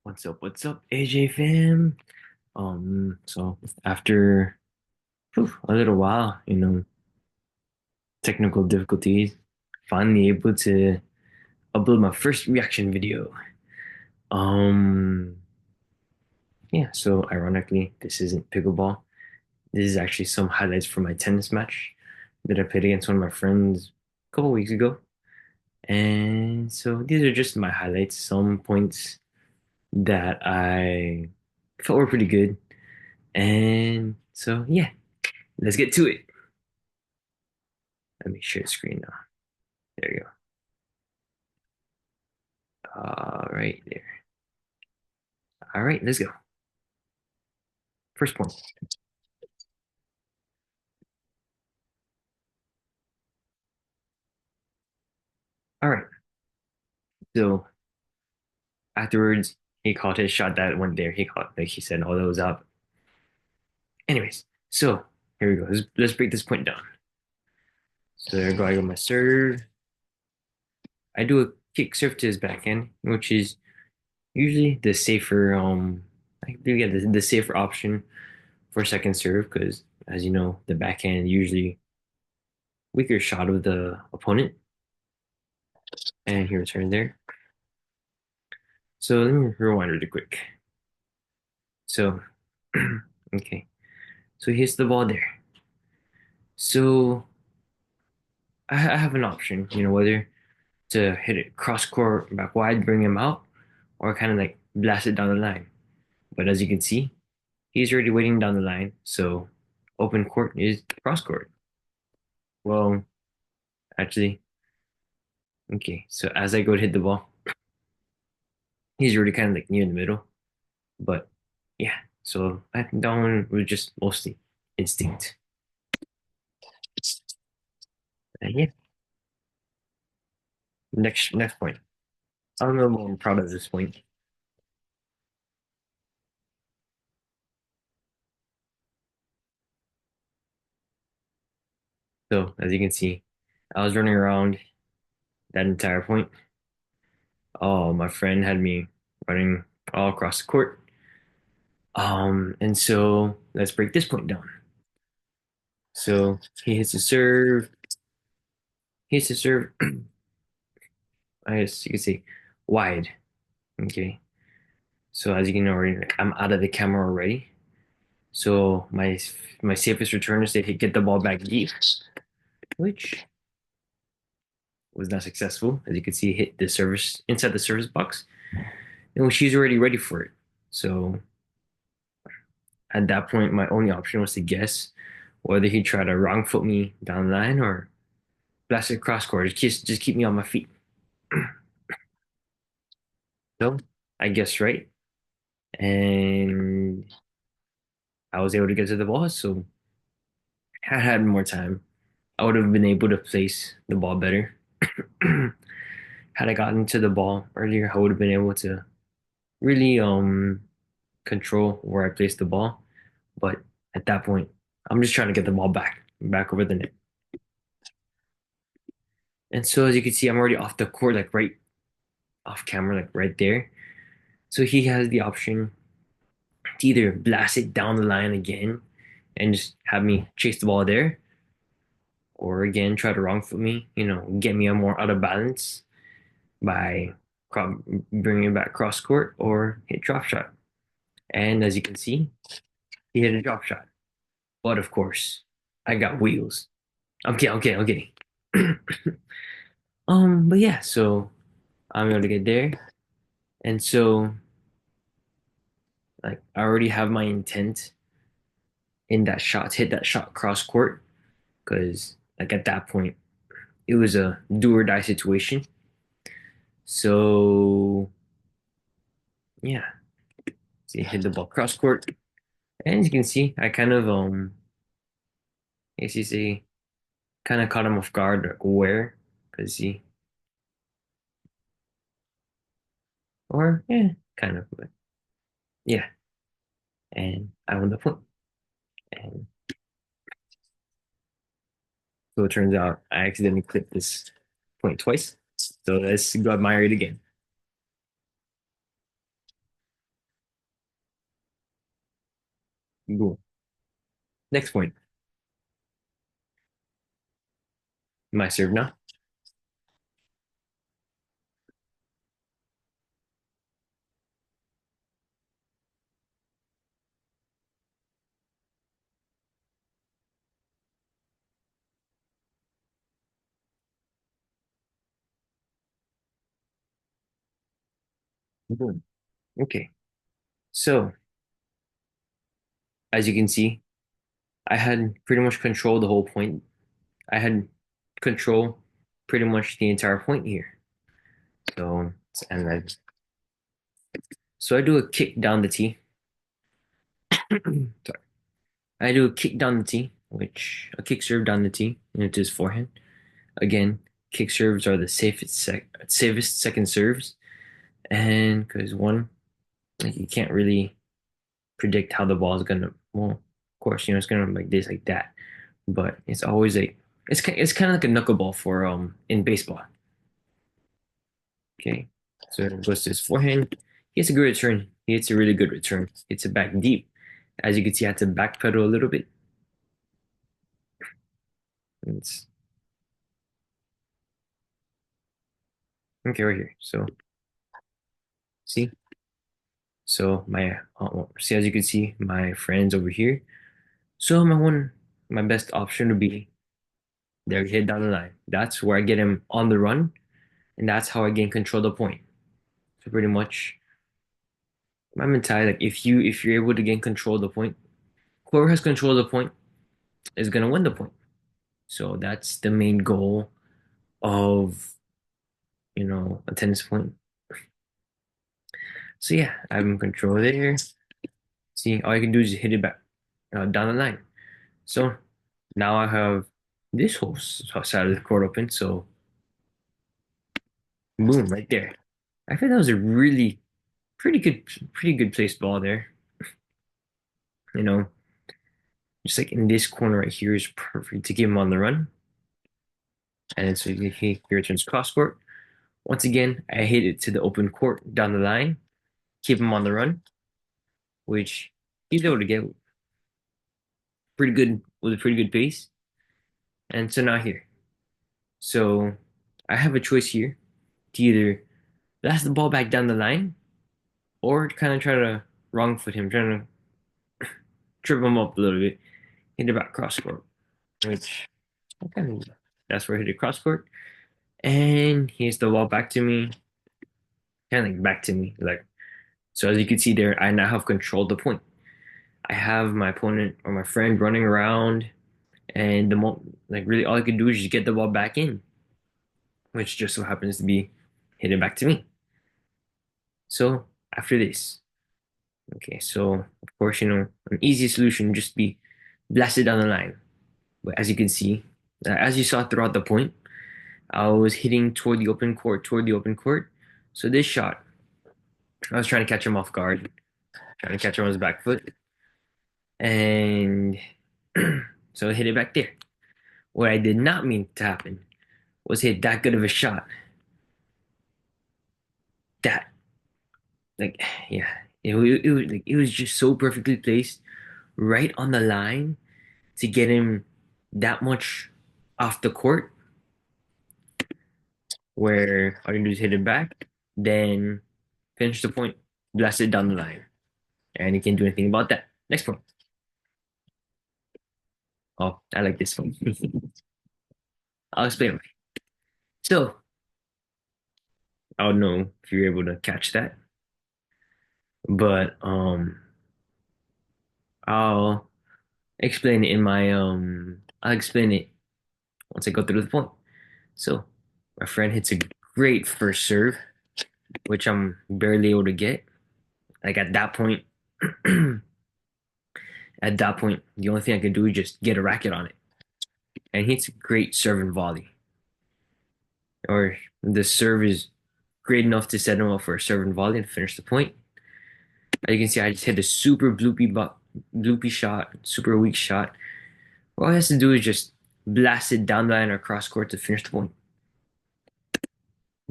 What's up? What's up, AJ fam? So after a little while, technical difficulties, finally able to upload my first reaction video. Um, yeah, so ironically, this isn't pickleball. This is actually some highlights from my tennis match that I played against one of my friends a couple weeks ago. And so these are just my highlights, some points that I felt were pretty good. And so yeah, let's get to it. Let me share the screen now. There you go. All right, there. All right, let's go. First point. All right. So afterwards, he called his shot that went there. He called, like he said, all those up. Anyways, so here we go. Let's break this point down. So there I go. I got my serve. I do a kick serve to his backhand, which is usually the safer, I do get the safer option for second serve because, as you know, the backhand usually weaker shot of the opponent. And he returned there. So let me rewind really quick. So, okay. So he hits the ball there. So I have an option, whether to hit it cross court back wide, bring him out, or kind of like blast it down the line. But as you can see, he's already waiting down the line. So open court is cross court. Well, actually, okay. So as I go to hit the ball, he's already kind of like near the middle. But yeah, so I think that one was just mostly instinct. Yeah, next point. I don't know if I'm proud of this point. So as you can see, I was running around that entire point. Oh, my friend had me running all across the court. And so let's break this point down. So he hits the serve. He hits the serve. I guess you could say wide. Okay. So as you can already, like, I'm out of the camera already. So my safest return is to get the ball back deep, which was not successful. As you can see, hit the service inside the service box, and she's already ready for it. So at that point, my only option was to guess whether he tried to wrong foot me down the line or blast it cross court. Just keep me on my feet. So I guessed right, and I was able to get to the ball. So had I had more time, I would have been able to place the ball better. Had I gotten to the ball earlier, I would have been able to really control where I placed the ball. But at that point, I'm just trying to get the ball back over the net. And so as you can see, I'm already off the court, like right off camera, like right there. So he has the option to either blast it down the line again and just have me chase the ball there, or again try to wrong foot me, get me a more out of balance by bringing it back cross court or hit drop shot. And as you can see, he hit a drop shot. But of course, I got wheels. I'm kidding. I'm kidding. I'm kidding. But yeah, so I'm able to get there, and so like I already have my intent in that shot, to hit that shot cross court, because like at that point it was a do or die situation. So yeah, see, hit the ball cross court, and as you can see, I kind of as you see, kind of caught him off guard, like where, because he, or yeah, kind of, but yeah, and I won the point, and so it turns out I accidentally clipped this point twice. So let's go admire it again. Boom. Next point. My serve now. Boom. Okay. So, as you can see, I had pretty much control the whole point. I had control pretty much the entire point here. So, and I, so I do a kick down the tee. Sorry. I do a kick down the tee, which a kick serve down the tee into his forehand. Again, kick serves are the safest second serves, and because one, like you can't really predict how the ball is gonna. Well, of course, it's gonna like this, like that, but it's always like it's kind of like a knuckleball for in baseball. Okay, so it goes to his forehand. He hits a good return. He hits a really good return. It's a back deep. As you can see, I had to backpedal a little bit. It's okay right here. So see, so see as you can see, my friends over here. So my best option would be there, hit down the line. That's where I get him on the run, and that's how I gain control of the point. So pretty much, my mentality, like if you're able to gain control of the point, whoever has control of the point is gonna win the point. So that's the main goal of a tennis point. So yeah, I'm in control there. See, all I can do is hit it back down the line. So now I have this whole side of the court open. So boom, right there. I think that was a really pretty good placed ball there. You know, just like in this corner right here is perfect to give him on the run. And then so he returns cross court. Once again, I hit it to the open court down the line, keep him on the run, which he's able to get pretty good with a pretty good pace. And so now here. So I have a choice here to either blast the ball back down the line or kind of try to wrong foot him, trying to trip him up a little bit, hit it back cross court, which I kind of that's where I hit it cross court. And he hits the ball back to me, kind of like back to me. Like so as you can see there, I now have controlled the point. I have my opponent or my friend running around and like really all I can do is just get the ball back in, which just so happens to be hit it back to me. So after this, okay, so of course, an easy solution would just be blast it down the line. But as you can see, as you saw throughout the point, I was hitting toward the open court. So this shot, I was trying to catch him off guard, trying to catch him on his back foot, and so I hit it back there. What I did not mean to happen was hit that good of a shot. That like yeah, it was just so perfectly placed, right on the line to get him that much off the court where all you do is hit it back, then finish the point, blast it down the line. And he can't do anything about that. Next point. Oh, I like this one. I'll explain why. So, I don't know if you're able to catch that, but I'll explain it in my I'll explain it once I go through the point. So, my friend hits a great first serve, which I'm barely able to get. Like at that point, the only thing I can do is just get a racket on it. And he hits a great serve and volley. Or the serve is great enough to set him up for a serve and volley and finish the point. As you can see, I just hit a super bloopy shot, super weak shot. All he has to do is just blast it down the line or cross court to finish the point.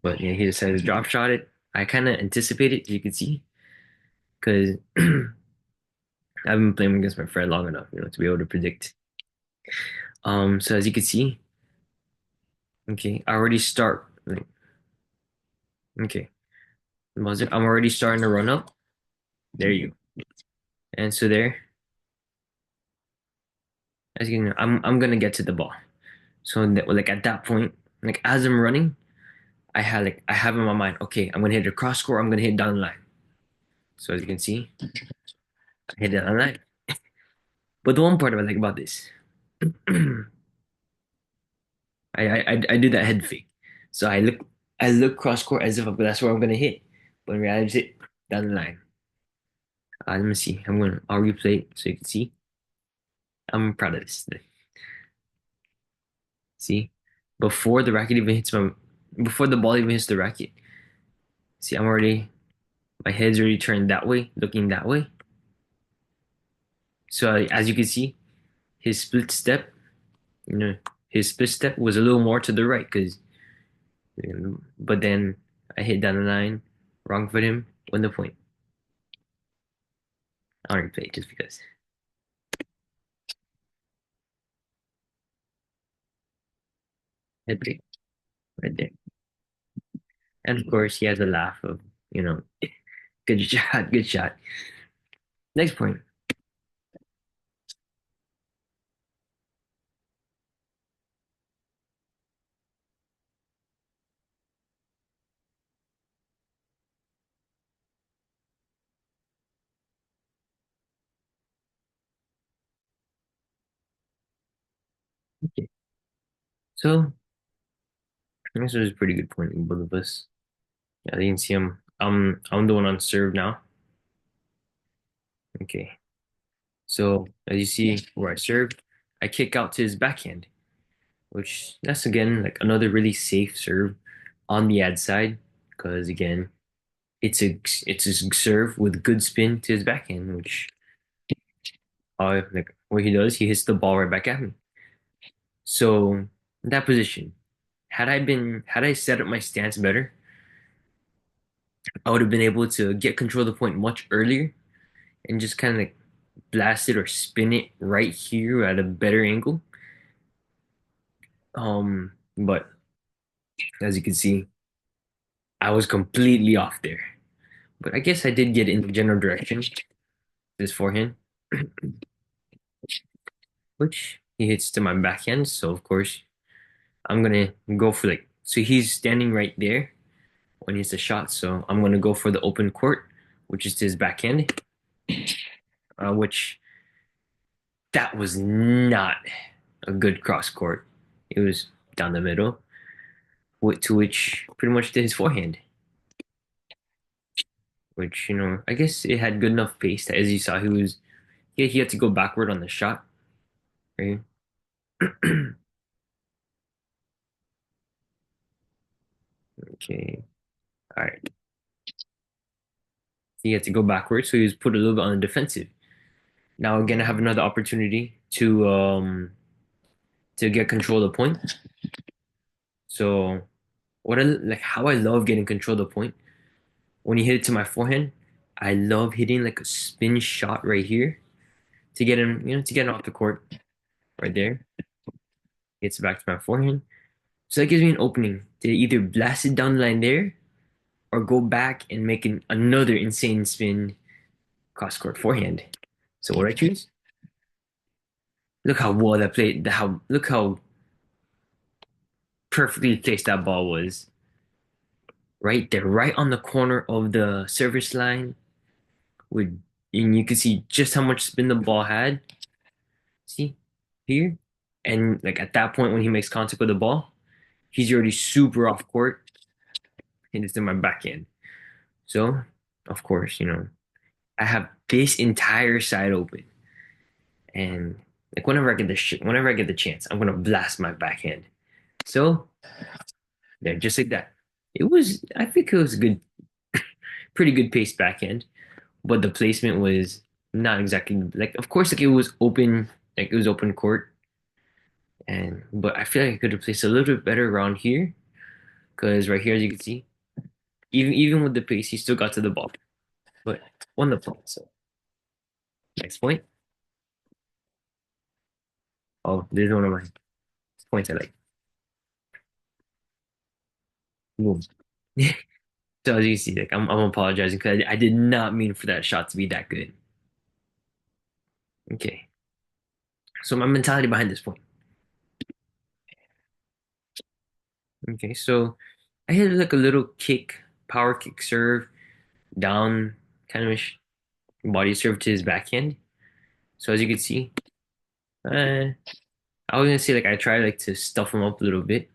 But yeah, he decided to drop shot it. I kind of anticipated, as you can see, because I've been playing against my friend long enough, to be able to predict. So as you can see, okay, I already start. Like, okay, I'm already starting to run up. There you go. And so there, as you can, I'm gonna get to the ball. So that, like at that point, like as I'm running, I have in my mind, okay, I'm gonna hit a cross score. I'm gonna hit down the line. So as you can see, I hit it down the line. But the one part I like about this, I do that head fake. So I look cross court as if that's where I'm gonna hit, but in reality, it's hit down the line. Let me see. I'll replay it so you can see. I'm proud of this. See, before the racket even hits my, before the ball even hits the racket. See, my head's already turned that way, looking that way. So as you can see, his split step, you know, his split step was a little more to the right but then I hit down the line, wrong for him, win the point. I'll replay it just because. Head fake right there. And of course, he has a laugh of, you know, good shot, good shot. Next point. Okay. So this was a pretty good point in both of us. Yeah, you can see I'm the one on serve now. Okay. So as you see where I serve, I kick out to his backhand, which that's again like another really safe serve on the ad side, because again, it's a serve with good spin to his backhand, which like what he does, he hits the ball right back at me. So in that position, had I set up my stance better, I would have been able to get control of the point much earlier and just kind of like blast it or spin it right here at a better angle. But as you can see, I was completely off there. But I guess I did get in the general direction, this forehand, which he hits to my backhand. So of course, I'm gonna go for like, so he's standing right there when he's the shot. So I'm gonna go for the open court, which is to his backhand, which that was not a good cross court. It was down the middle, to which pretty much did his forehand, which, I guess it had good enough pace that as you saw, he had to go backward on the shot, right? Okay, all right. He had to go backwards, so he was put a little bit on the defensive. Now again, I have another opportunity to get control of the point. So like how I love getting control of the point when you hit it to my forehand. I love hitting like a spin shot right here to get him, to get him off the court right there. Gets back to my forehand. So that gives me an opening to either blast it down the line there or go back and make another insane spin cross court forehand. So what I choose? Look how well that played. How look how perfectly placed that ball was. Right there, right on the corner of the service line. With and you can see just how much spin the ball had. See here, and like at that point when he makes contact with the ball, he's already super off court, and it's in my backhand. So, of course, I have this entire side open, and like whenever I get the chance, I'm gonna blast my backhand. So, yeah, just like that. I think it was a pretty good pace backhand, but the placement was not exactly like, of course, like it was open court, but I feel like I could have placed a little bit better around here, because right here, as you can see, even with the pace, he still got to the ball, but won the point. So. Next point. Oh, there's one of my points I like. Boom. So as you see, like I'm apologizing because I did not mean for that shot to be that good. Okay. So my mentality behind this point. Okay, so I hit like a little kick, power kick serve down, kind of body serve to his backhand. So as you can see, uh, I was gonna say like I tried like to stuff him up a little bit,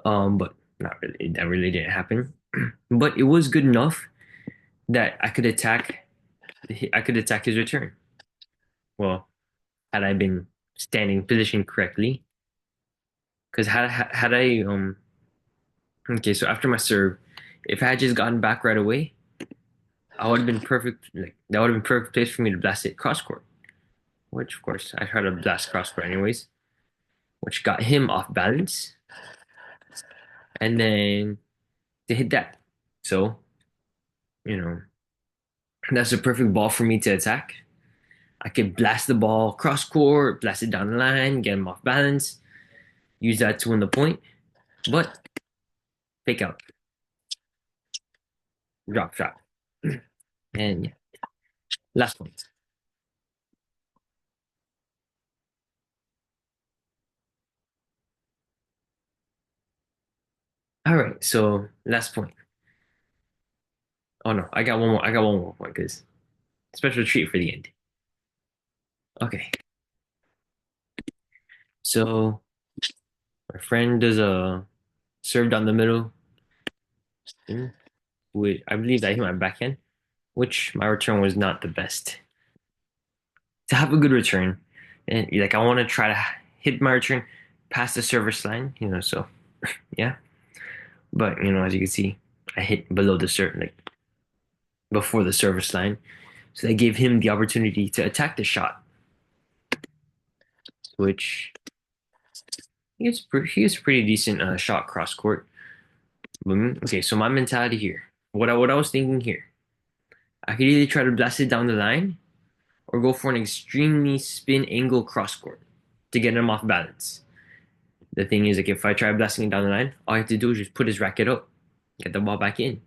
but not really. That really didn't happen. But it was good enough that I could attack his return. Well, had I been standing positioned correctly, because had I okay, so after my serve, if I had just gotten back right away, I would have been perfect. Like that would have been perfect place for me to blast it cross court. Which of course I tried to blast cross court anyways, which got him off balance, and then to hit that. So you know that's a perfect ball for me to attack. I could blast the ball cross court, blast it down the line, get him off balance, use that to win the point. But fake out, drop shot, and yeah, last point. All right, so last point. Oh no, I got one more. I got one more point because special treat for the end. Okay, so my friend does a serve down the middle. With I believe that I hit my backhand, which my return was not the best. To have a good return, and like I want to try to hit my return past the service line, So yeah, but as you can see, I hit below the serve, like before the service line, so that gave him the opportunity to attack the shot, which he is pretty decent shot cross court. Okay, so my mentality here, what I was thinking here, I could either try to blast it down the line or go for an extremely spin angle cross court to get him off balance. The thing is, like, if I try blasting it down the line, all I have to do is just put his racket up, get the ball back in.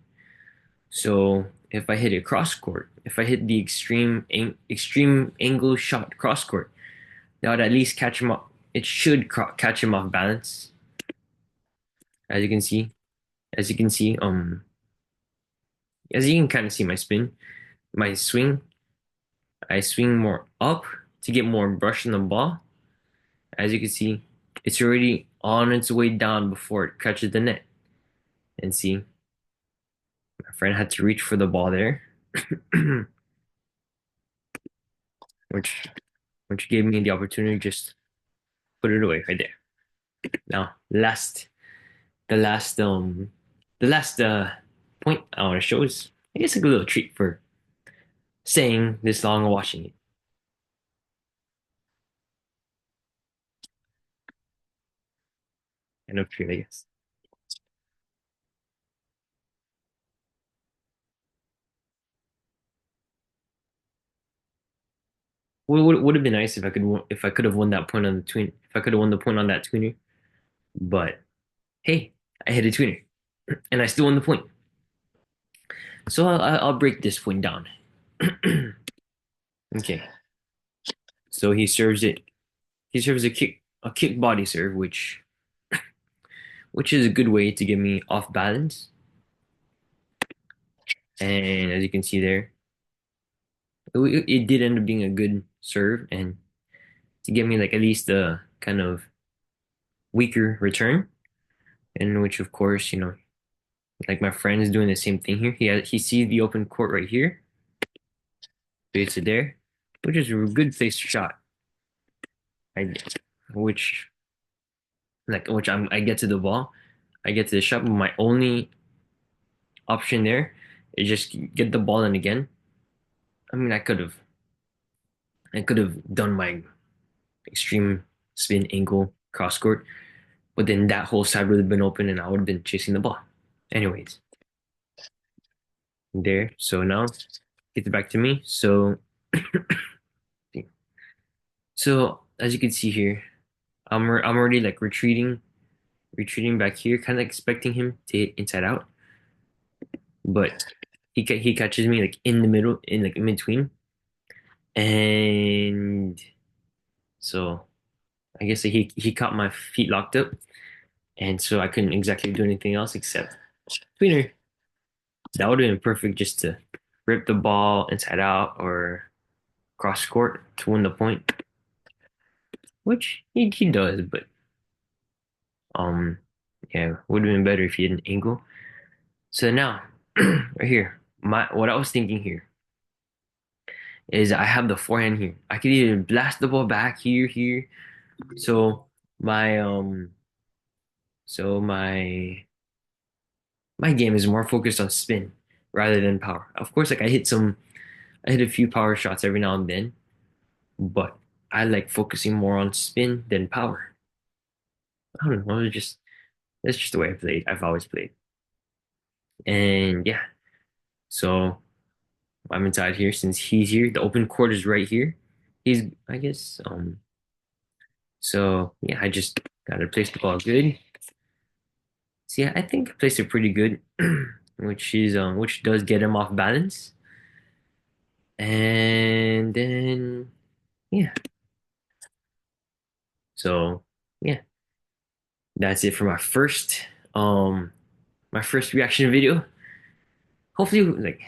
So if I hit it cross court, if I hit the extreme angle shot cross court, that would at least catch him up. It should catch him off balance, as you can see. As you can see, as you can kind of see my spin, my swing. I swing more up to get more brush in the ball. As you can see, it's already on its way down before it catches the net. And see, my friend had to reach for the ball there, which which gave me the opportunity to just put it away right there. Now, the last point I want to show is I guess like a little treat for staying this long and watching it. Kind of treat, I guess. Would have been nice if if I could have won that point on the twin if I could have won the point on that tweener. But hey, I hit a tweener and I still won the point. So I'll break this point down. Okay, so he serves it. He serves a kick body serve, which is a good way to get me off balance. And as you can see there, it did end up being a good serve and to get me like at least a kind of weaker return. In which, of course, like my friend is doing the same thing here. He sees the open court right here, creates it there, which is a good place shot. I which I get to the ball, I get to the shot. But my only option there is just get the ball in again. I mean, I could have done my extreme spin ankle cross court, but then that whole side would have been open and I would have been chasing the ball. Anyways, there. So now get it back to me. So So as you can see here, I'm already like retreating back here, kind of expecting him to hit inside out, but he catches me like in the middle, in like in between, and so I guess he caught my feet locked up, and so I couldn't exactly do anything else except tweener. That would have been perfect just to rip the ball inside out or cross court to win the point, which he does, but um yeah, would have been better if he had an angle. So now, right here, my what I was thinking here is I have the forehand here. I could either blast the ball back here. So my so my game is more focused on spin rather than power. Of course, like I hit a few power shots every now and then, but I like focusing more on spin than power. I don't know, it's just that's just the way I played. I've always played. And yeah, so I'm inside here since he's here. The open court is right here. He's I guess so yeah, I just gotta place the ball good. So yeah, I think I placed it pretty good, which does get him off balance. And then yeah, so yeah, that's it for my first reaction video. Hopefully like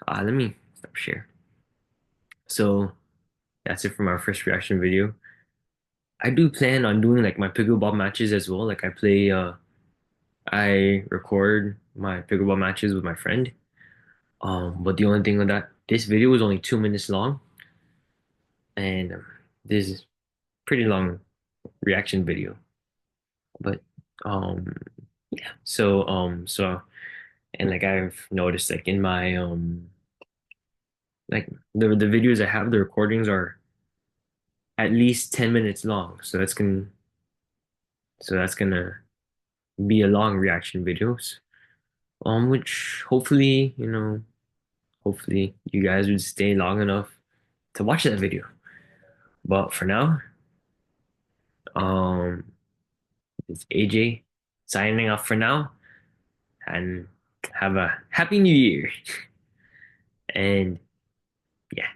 let me stop share. So that's it for my first reaction video. I do plan on doing like my pickleball matches as well. Like I record my pickleball matches with my friend. But the only thing with that, this video was only 2 minutes long, and this is pretty long reaction video. But um, yeah. So and like I've noticed, like in my like the videos I have, the recordings are at least 10 minutes long. So that's gonna be a long reaction videos. Which hopefully hopefully you guys would stay long enough to watch that video. But for now, um, it's AJ signing off for now, and have a happy new year. And yeah.